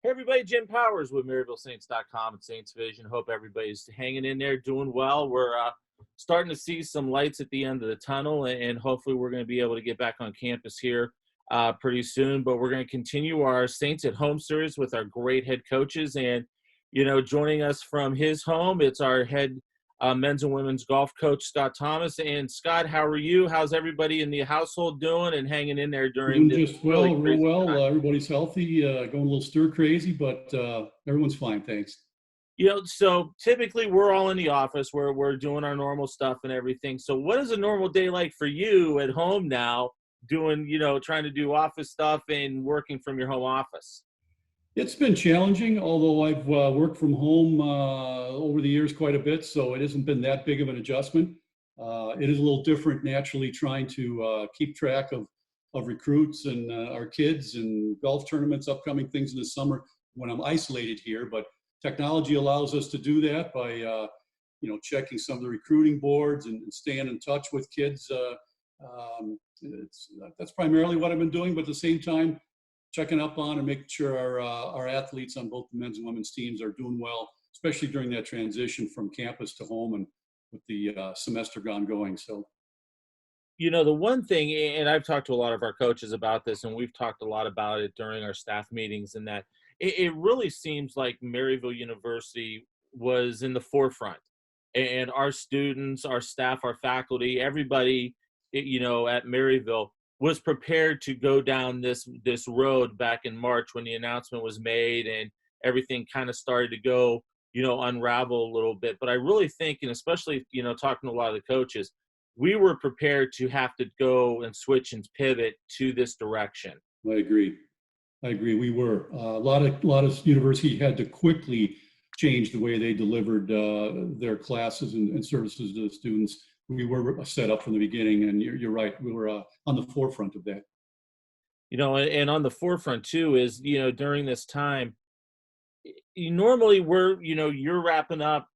Hey everybody, Jim Powers with MaryvilleSaints.com and Saints Vision. Hope everybody's hanging in there, doing well. We're starting to see some lights at the end of the tunnel, and hopefully we're going to be able to get back on campus here pretty soon. But we're going to continue our Saints at Home series with our great head coaches. And, joining us from his home, it's our head men's and women's golf coach, Scott Thomas. And Scott, how are you? How's everybody in the household doing and hanging in there during Doing this just really well, real crazy well. time? Everybody's healthy, going a little stir crazy, but everyone's fine, thanks. So typically we're all in the office where we're doing our normal stuff and everything. So what is a normal day like for you at home now, doing, trying to do office stuff and working from your home office? It's been challenging, although I've worked from home over the years quite a bit, so it hasn't been that big of an adjustment. It is a little different naturally trying to keep track of recruits and our kids and golf tournaments, upcoming things in the summer when I'm isolated here. But technology allows us to do that by checking some of the recruiting boards and staying in touch with kids. That's primarily what I've been doing, but at the same time, checking up on and making sure our athletes on both the men's and women's teams are doing well, especially during that transition from campus to home and with the semester going. So, The one thing, and I've talked to a lot of our coaches about this, and we've talked a lot about it during our staff meetings, and that it really seems like Maryville University was in the forefront. And our students, our staff, our faculty, everybody, at Maryville was prepared to go down this road back in March when the announcement was made and everything kind of started to go, unravel a little bit. But I really think, and especially, talking to a lot of the coaches, we were prepared to have to go and switch and pivot to this direction. I agree. We were a lot of university had to quickly change the way they delivered their classes and services to the students. We were set up from the beginning, and you're right. We were on the forefront of that. And on the forefront too is, during this time, normally you're wrapping up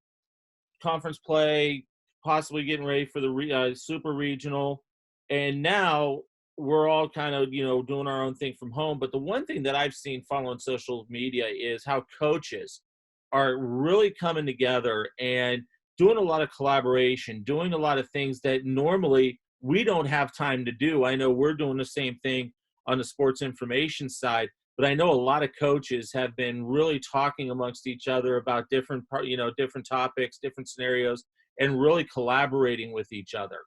conference play, possibly getting ready for the super regional, and now we're all kind of doing our own thing from home. But the one thing that I've seen following social media is how coaches are really coming together and doing a lot of collaboration, doing a lot of things that normally we don't have time to do. I know we're doing the same thing on the sports information side, but I know a lot of coaches have been really talking amongst each other about different topics, different scenarios, and really collaborating with each other.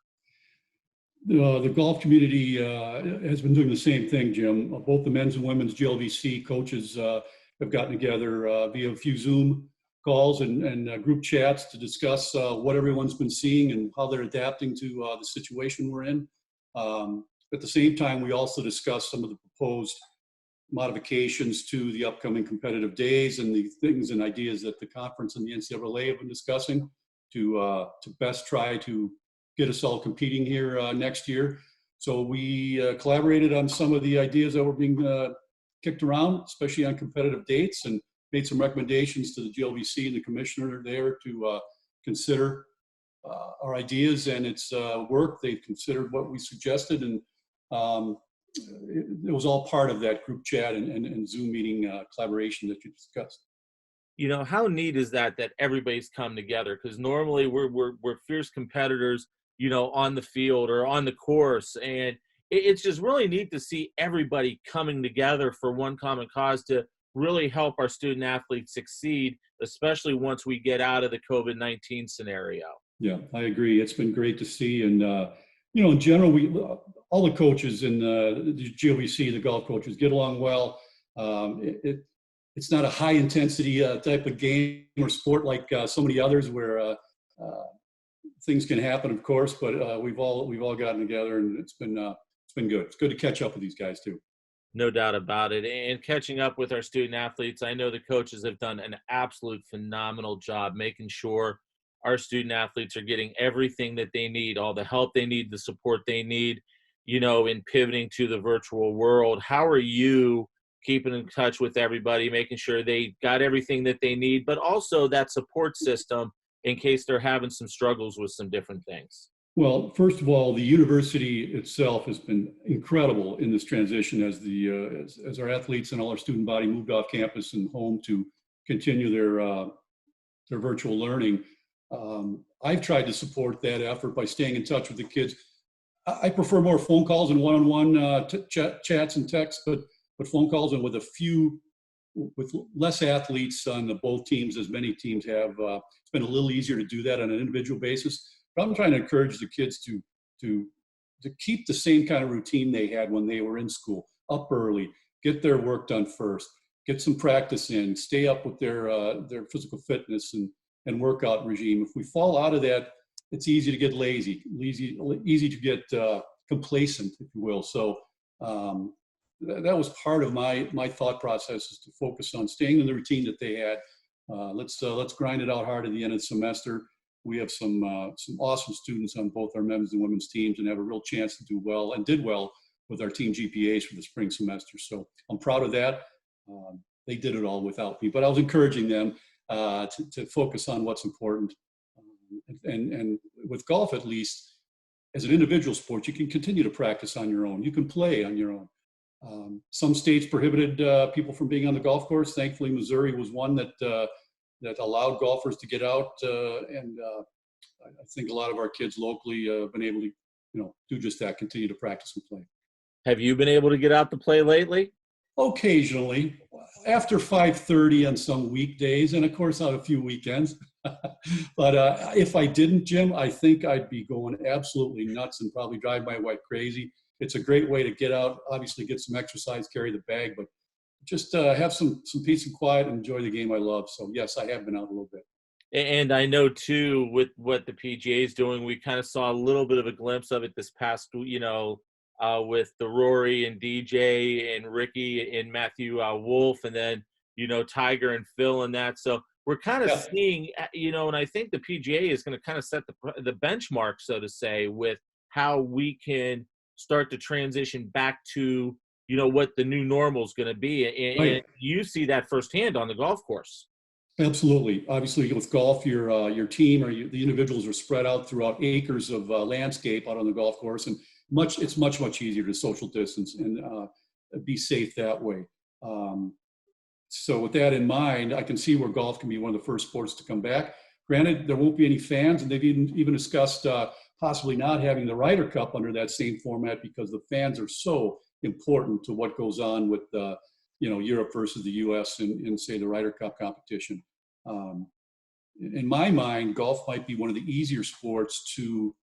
The golf community has been doing the same thing, Jim. Both the men's and women's GLVC coaches have gotten together via a few Zoom calls and group chats to discuss what everyone's been seeing and how they're adapting to the situation we're in. At the same time, we also discussed some of the proposed modifications to the upcoming competitive days and the things and ideas that the conference and the NCAA have been discussing to best try to get us all competing here next year. So we collaborated on some of the ideas that were being kicked around, especially on competitive dates, and made some recommendations to the GLVC and the commissioner there to consider our ideas, and it's work. They've considered what we suggested, and it was all part of that group chat and Zoom meeting collaboration that you discussed. How neat is that everybody's come together? Because normally we're fierce competitors, on the field or on the course, and it's just really neat to see everybody coming together for one common cause to really help our student athletes succeed, especially once we get out of the COVID-19 scenario. Yeah, I agree. It's been great to see, and in general, we all the coaches in the GLVC, the golf coaches, get along well. It's not a high intensity type of game or sport like so many others where things can happen, of course. But we've all gotten together, and it's been good. It's good to catch up with these guys too. No doubt about it. And catching up with our student athletes, I know the coaches have done an absolute phenomenal job making sure our student athletes are getting everything that they need, all the help they need, the support they need, in pivoting to the virtual world. How are you keeping in touch with everybody, making sure they got everything that they need, but also that support system in case they're having some struggles with some different things? Well, first of all, the university itself has been incredible in this transition as as our athletes and all our student body moved off campus and home to continue their virtual learning. I've tried to support that effort by staying in touch with the kids. I prefer more phone calls and one-on-one chats and texts, but phone calls, and with less athletes on both teams, as many teams have. It's been a little easier to do that on an individual basis. But I'm trying to encourage the kids to keep the same kind of routine they had when they were in school. Up early, get their work done first, get some practice in, stay up with their physical fitness and workout regime. If we fall out of that, it's easy to get lazy, easy to get complacent, if you will. So that was part of my thought process, is to focus on staying in the routine that they had. Let's grind it out hard at the end of the semester. We have some awesome students on both our men's and women's teams, and have a real chance to do well, and did well with our team GPAs for the spring semester. So I'm proud of that. They did it all without me, but I was encouraging them to focus on what's important. And with golf, at least, as an individual sport, you can continue to practice on your own. You can play on your own. Some states prohibited people from being on the golf course. Thankfully, Missouri was one that allowed golfers to get out, and I think a lot of our kids locally have been able to, do just that, continue to practice and play. Have you been able to get out to play lately? Occasionally, after 5:30 on some weekdays, and of course on a few weekends. But if I didn't, Jim, I think I'd be going absolutely nuts and probably drive my wife crazy. It's a great way to get out, obviously get some exercise, carry the bag, but just have some peace and quiet and enjoy the game I love. So yes, I have been out a little bit. And I know too, with what the PGA is doing, we kind of saw a little bit of a glimpse of it this past, with the Rory and DJ and Ricky and Matthew Wolf, and then, Tiger and Phil and that. So we're kind of seeing, and I think the PGA is going to kind of set the benchmark, so to say, with how we can start to transition back to, what the new normal is going to be. And you see that firsthand on the golf course. Absolutely. Obviously, with golf, your team or the individuals are spread out throughout acres of landscape out on the golf course, and it's much easier to social distance and be safe that way. So with that in mind, I can see where golf can be one of the first sports to come back. Granted, there won't be any fans, and they've even discussed possibly not having the Ryder Cup under that same format, because the fans are so important to what goes on with Europe versus the U.S. in say the Ryder Cup competition. In my mind, golf might be one of the easier sports to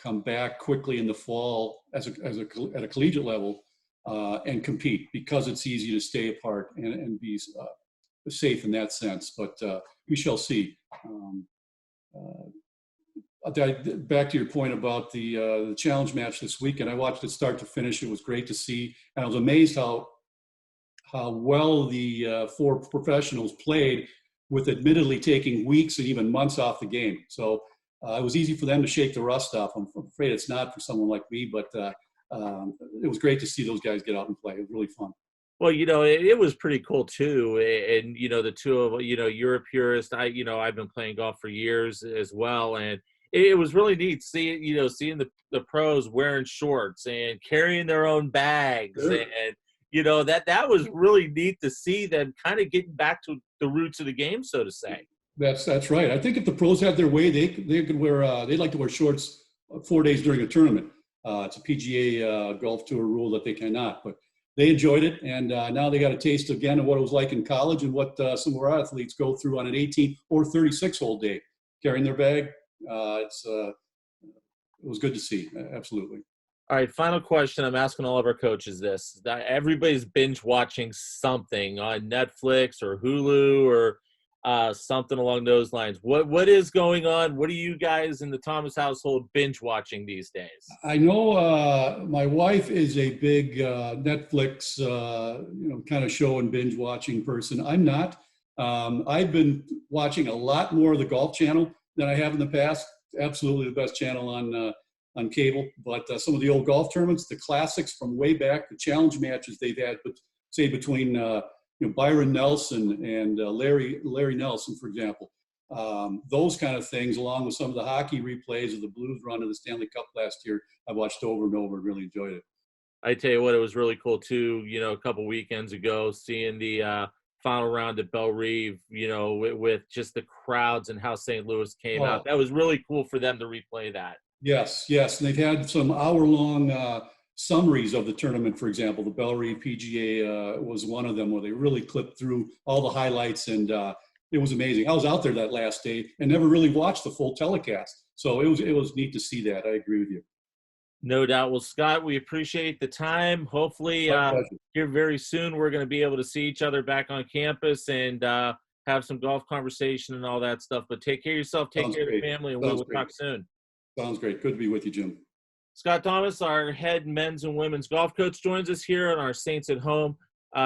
come back quickly in the fall at a collegiate level and compete, because it's easy to stay apart and be safe in that sense. But we shall see. Back to your point about the challenge match this weekend, I watched it start to finish. It was great to see, and I was amazed how well the four professionals played, with admittedly taking weeks and even months off the game. So it was easy for them to shake the rust off. I'm afraid it's not for someone like me, but it was great to see those guys get out and play. It was really fun. Well, it was pretty cool too. And, the two of, you're a purist. I've been playing golf for years as well. And it was really neat seeing the pros wearing shorts and carrying their own bags. Sure. And that was really neat to see them kind of getting back to the roots of the game, so to say. That's right. I think if the pros had their way, they could wear they'd like to wear shorts 4 days during a tournament. It's a PGA Golf Tour rule that they cannot, but they enjoyed it, and now they got a taste again of what it was like in college, and what some of our athletes go through on an 18 or 36-hole day, carrying their bag. It was good to see. Absolutely. All right, final question. I'm asking all of our coaches this. Everybody's binge watching something on Netflix or Hulu or something along those lines. What is going on? What are you guys in the Thomas household binge watching these days? I know my wife is a big Netflix kind of show and binge watching person. I'm not. I've been watching a lot more of the Golf Channel than I have in the past. Absolutely the best channel on cable. But some of the old golf tournaments, the classics from way back, the challenge matches they've had, but say between Byron Nelson and Larry Nelson, for example. Those kind of things, along with some of the hockey replays of the Blues run of the Stanley Cup last year, I've watched over and over and really enjoyed it. I tell you what, it was really cool too. A couple weekends ago, seeing the final round at Bellerive. With just the crowds and how St. Louis came out. Oh, That was really cool for them to replay that. yes, yes. And they've had some hour-long summaries of the tournament, for example. The Bellerive PGA was one of them where they really clipped through all the highlights, and it was amazing. I was out there that last day and never really watched the full telecast. So it was neat to see that. I agree with you. No doubt. Well, Scott, we appreciate the time. Hopefully, My pleasure. here very soon, we're going to be able to see each other back on campus and have some golf conversation and all that stuff. But take care of yourself, take Sounds care of great. the family, and we Sounds will great. talk soon. Sounds great. Good to be with you, Jim. Scott Thomas, our head men's and women's golf coach, joins us here on our Saints at Home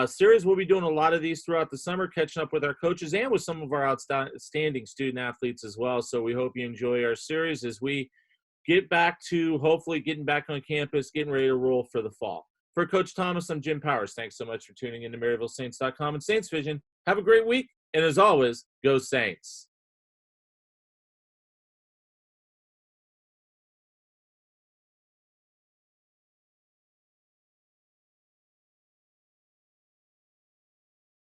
series. We'll be doing a lot of these throughout the summer, catching up with our coaches and with some of our outstanding student athletes as well. So we hope you enjoy our series as we get back to hopefully getting back on campus, getting ready to roll for the fall. For Coach Thomas, I'm Jim Powers. Thanks so much for tuning in to MaryvilleSaints.com and Saints Vision. Have a great week, and as always, go Saints.